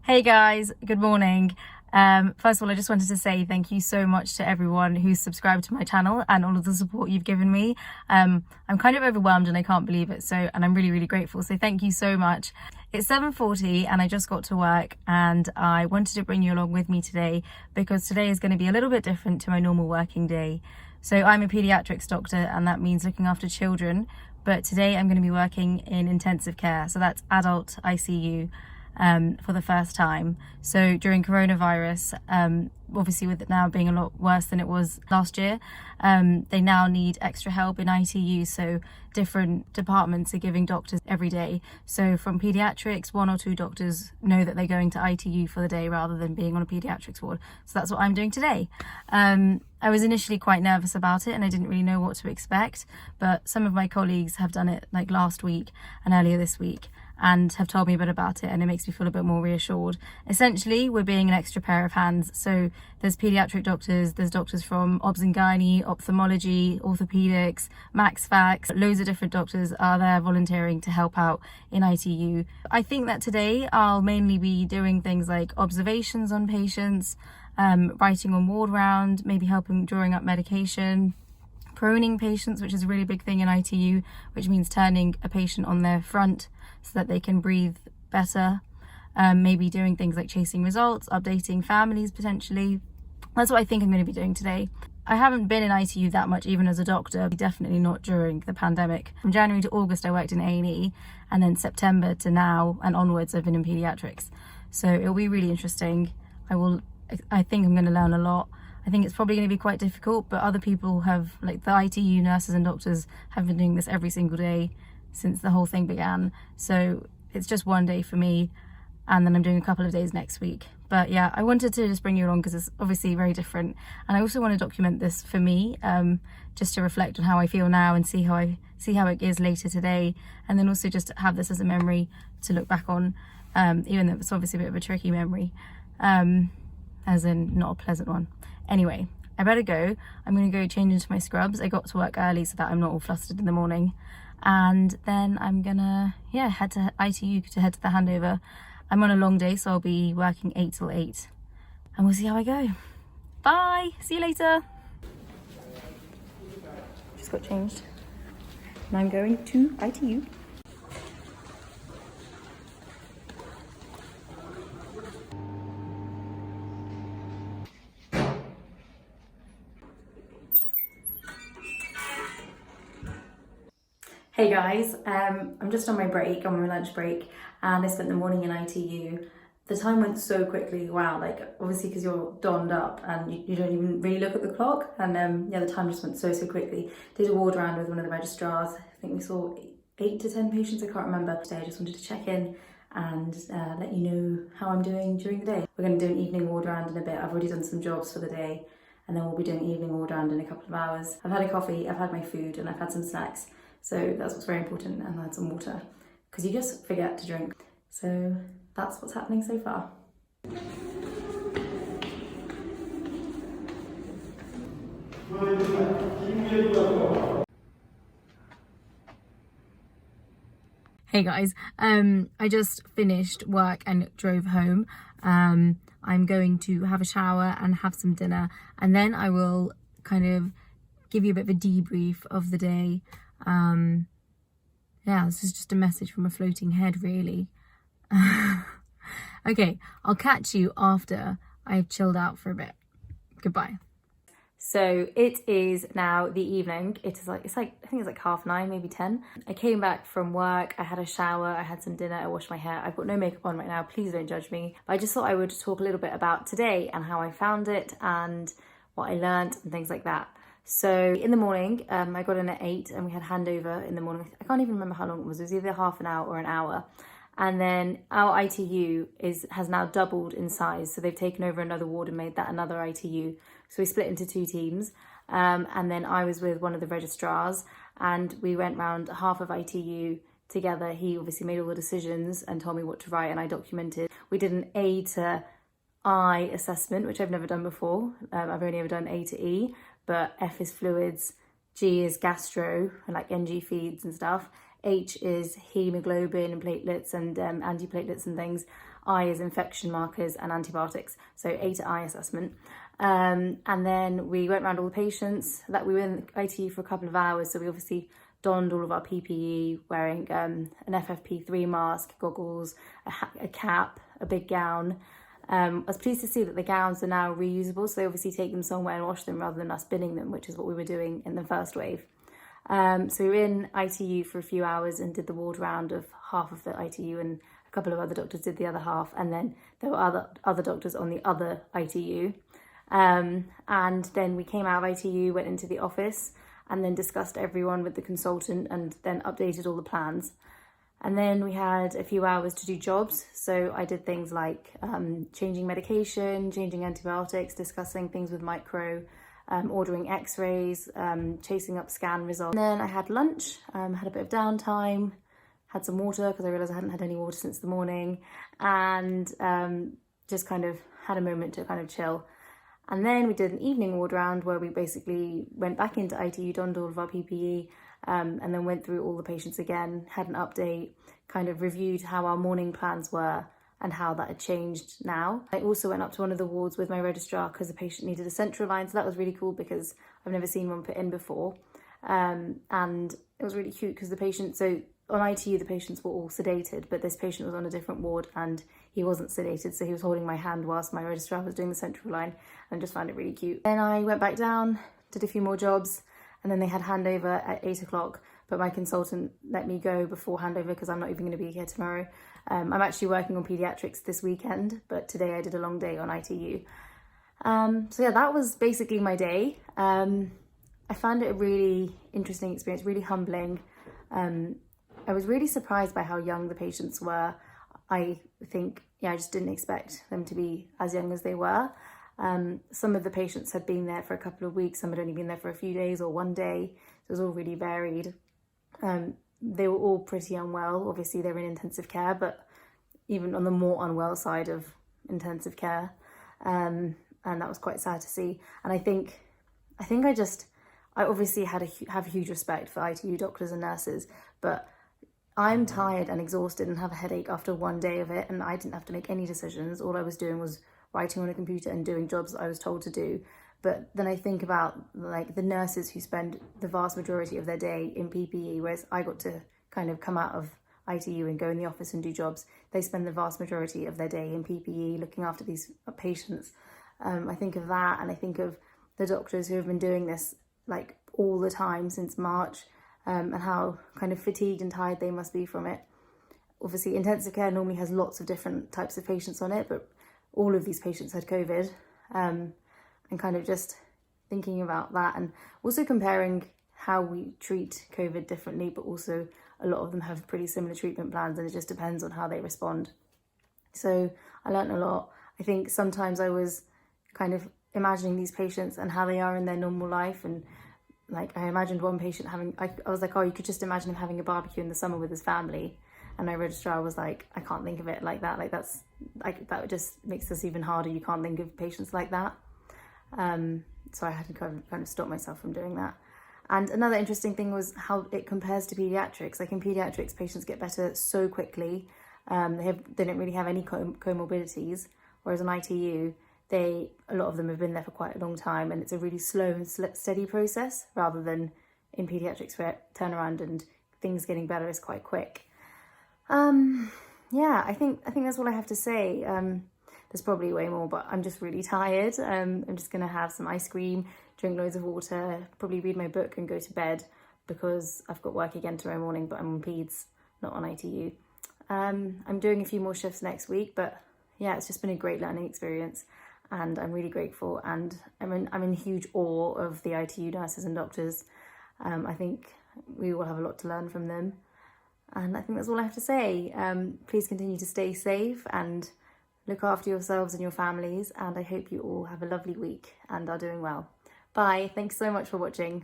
Hey guys, good morning. First of all, I just wanted to say thank you so much to everyone who's subscribed to my channel and all of the support you've given me. I'm kind of overwhelmed and I can't believe it, and I'm really grateful, so thank you so much. It's 7:40 and I just got to work, and I wanted to bring you along with me today because today is going to be a little bit different to my normal working day. So I'm a paediatrics doctor, and that means looking after children, but today I'm going to be working in intensive care, so that's adult ICU. For the first time. So during coronavirus, obviously with it now being a lot worse than it was last year, they now need extra help in ITU, so different departments are giving doctors every day. So from paediatrics, 1 or 2 doctors know that they're going to ITU for the day rather than being on a paediatrics ward. So that's what I'm doing today. I was initially quite nervous about it and I didn't really know what to expect, but some of my colleagues have done it like last week and earlier this week and have told me a bit about it, and it makes me feel a bit more reassured. Essentially, we're being an extra pair of hands. So there's paediatric doctors, there's doctors from obs and gynae, ophthalmology, orthopedics, max facs, loads of different doctors are there volunteering to help out in ITU. I think that today I'll mainly be doing things like observations on patients, writing on ward round, maybe helping drawing up medication, proning patients, which is a really big thing in ITU, which means turning a patient on their front so that they can breathe better. Maybe doing things like chasing results, updating families potentially. That's what I think I'm going to be doing today. I haven't been in ITU that much even as a doctor, definitely not during the pandemic. From January to August I worked in A&E, and then September to now and onwards I've been in paediatrics. So it'll be really interesting. I think I'm going to learn a lot. I think it's probably going to be quite difficult, but other people have, like the ITU nurses and doctors have been doing this every single day since the whole thing began. So it's just one day for me, and then I'm doing a couple of days next week. But yeah, I wanted to just bring you along because it's obviously very different, and I also want to document this for me, just to reflect on how I feel now and see how it is later today, and then also just have this as a memory to look back on, even though it's obviously a bit of a tricky memory, as in not a pleasant one. Anyway, I better go. I'm going to go change into my scrubs. I got to work early so that I'm not all flustered in the morning. And then I'm gonna, head to ITU to head to the handover. I'm on a long day, so I'll be working 8 till 8. And we'll see how I go. Bye! See you later! Just got changed. And I'm going to ITU. Hey guys, I'm just on my lunch break, and I spent the morning in ITU. The time went so quickly, wow, like obviously because you're donned up and you don't even really look at the clock, and the time just went so quickly. Did a ward round with one of the registrars. I think we saw 8 to 10 patients, I can't remember. Today I just wanted to check in and let you know how I'm doing during the day. We're going to do an evening ward round in a bit. I've already done some jobs for the day, and then we'll be doing an evening ward round in a couple of hours. I've had a coffee, I've had my food, and I've had some snacks. So that's what's very important, and I had some water, because you just forget to drink. So that's what's happening so far. Hey guys, I just finished work and drove home. I'm going to have a shower and have some dinner, and then I will kind of give you a bit of a debrief of the day. This is just a message from a floating head, really. Okay, I'll catch you after I've chilled out for a bit. Goodbye. So it is now the evening. I think it's like 9:30, maybe 10. I came back from work, I had a shower, I had some dinner, I washed my hair. I've got no makeup on right now, please don't judge me. But I just thought I would talk a little bit about today and how I found it and what I learned and things like that. So in the morning, I got in at 8 and we had handover in the morning. I can't even remember how long it was. It was either half an hour or an hour. And then our ITU has now doubled in size. So they've taken over another ward and made that another ITU. So we split into 2 teams. And then I was with one of the registrars, and we went round half of ITU together. He obviously made all the decisions and told me what to write, and I documented. We did an A to I assessment, which I've never done before. I've only ever done A to E. But F is fluids, G is gastro, and like NG feeds and stuff. H is hemoglobin and platelets and antiplatelets and things. I is infection markers and antibiotics, so A to I assessment. And then we went around all the patients. That we were in the ITU for a couple of hours, so we obviously donned all of our PPE, wearing an FFP3 mask, goggles, a cap, a big gown. I was pleased to see that the gowns are now reusable, so they obviously take them somewhere and wash them rather than us binning them, which is what we were doing in the first wave. So we were in ITU for a few hours and did the ward round of half of the ITU, and a couple of other doctors did the other half, and then there were other doctors on the other ITU. And then we came out of ITU, went into the office, and then discussed everyone with the consultant and then updated all the plans. And then we had a few hours to do jobs. So I did things like changing medication, changing antibiotics, discussing things with micro, ordering x-rays, chasing up scan results. And then I had lunch, had a bit of downtime, had some water because I realised I hadn't had any water since the morning, and just kind of had a moment to kind of chill. And then we did an evening ward round where we basically went back into ITU, donned all of our PPE, and then went through all the patients again, had an update, kind of reviewed how our morning plans were and how that had changed now. I also went up to one of the wards with my registrar because a patient needed a central line, so that was really cool because I've never seen one put in before. And it was really cute because the patient, so on ITU the patients were all sedated, but this patient was on a different ward and he wasn't sedated, so he was holding my hand whilst my registrar was doing the central line, and just found it really cute. Then I went back down, did a few more jobs, and then they had handover at 8 o'clock, but my consultant let me go before handover because I'm not even going to be here tomorrow. I'm actually working on paediatrics this weekend, but today I did a long day on ITU. So yeah, that was basically my day. I found it a really interesting experience, really humbling. I was really surprised by how young the patients were. I think, I just didn't expect them to be as young as they were. Some of the patients had been there for a couple of weeks, some had only been there for a few days or one day. So it was all really varied. They were all pretty unwell. Obviously they're in intensive care, but even on the more unwell side of intensive care. And that was quite sad to see. And I think I obviously have huge respect for ITU doctors and nurses, but I'm tired and exhausted and have a headache after one day of it, and I didn't have to make any decisions. All I was doing was writing on a computer and doing jobs that I was told to do. But then I think about like the nurses who spend the vast majority of their day in PPE, whereas I got to kind of come out of ITU and go in the office and do jobs. They spend the vast majority of their day in PPE looking after these patients. I think of that, and I think of the doctors who have been doing this like all the time since March, and how kind of fatigued and tired they must be from it. Obviously intensive care normally has lots of different types of patients on it, but all of these patients had COVID, and kind of just thinking about that, and also comparing how we treat COVID differently, but also a lot of them have pretty similar treatment plans, and it just depends on how they respond. So I learned a lot. I think sometimes I was kind of imagining these patients and how they are in their normal life, and like I imagined one patient I was like, oh, you could just imagine him having a barbecue in the summer with his family, and my registrar was like, I can't think of it like that, like that just makes this even harder. You can't think of patients like that. So I had to kind of stop myself from doing that. And another interesting thing was how it compares to paediatrics. Like in paediatrics, patients get better so quickly. They don't really have any comorbidities, whereas in ITU, a lot of them have been there for quite a long time, and it's a really slow and steady process, rather than in paediatrics where turnaround and things getting better is quite quick. Yeah, I think that's all I have to say. There's probably way more, but I'm just really tired. I'm just gonna have some ice cream, drink loads of water, probably read my book and go to bed, because I've got work again tomorrow morning, but I'm on peds, not on ITU. I'm doing a few more shifts next week, but yeah, it's just been a great learning experience, and I'm really grateful, and I'm in huge awe of the ITU nurses and doctors. I think we will have a lot to learn from them, and I think that's all I have to say. Please continue to stay safe and look after yourselves and your families, and I hope you all have a lovely week and are doing well. Bye. Thanks so much for watching.